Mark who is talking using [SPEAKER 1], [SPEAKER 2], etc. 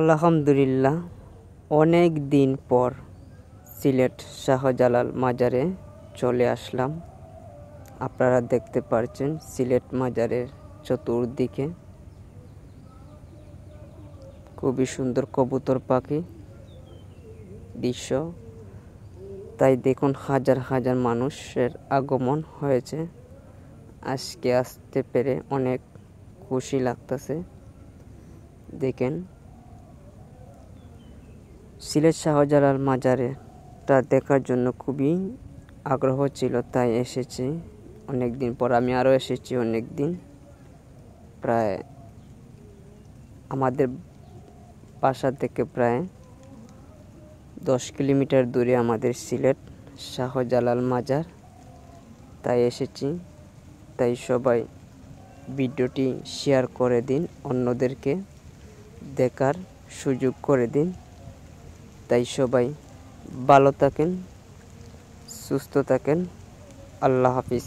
[SPEAKER 1] আলহামদুলিল্লাহ, অনেক দিন পর সিলেট শাহজালাল মাজারে চলে আসলাম। আপনারা দেখতে পাচ্ছেন সিলেট মাজারের চতুর্দিকে খুবই সুন্দর কবুতর পাখি দৃশ্য। তাই দেখুন হাজার হাজার মানুষের আগমন হয়েছে। আজকে আসতে পেরে অনেক খুশি লাগতেছে। দেখেন সিলেট শাহজালাল মাজারেটা দেখার জন্য খুবই আগ্রহ ছিল, তাই এসেছি অনেক দিন পর। আমি আরও এসেছি অনেক দিন, প্রায় আমাদের বাসা থেকে প্রায় 10 কিলোমিটার দূরে আমাদের সিলেট শাহজালাল মাজার, তাই এসেছি। তাই সবাই ভিডিওটি শেয়ার করে দিন, অন্যদেরকে দেখার সুযোগ করে দিন। তাই সবাই ভালো থাকেন, সুস্থ থাকেন। আল্লাহ হাফিজ।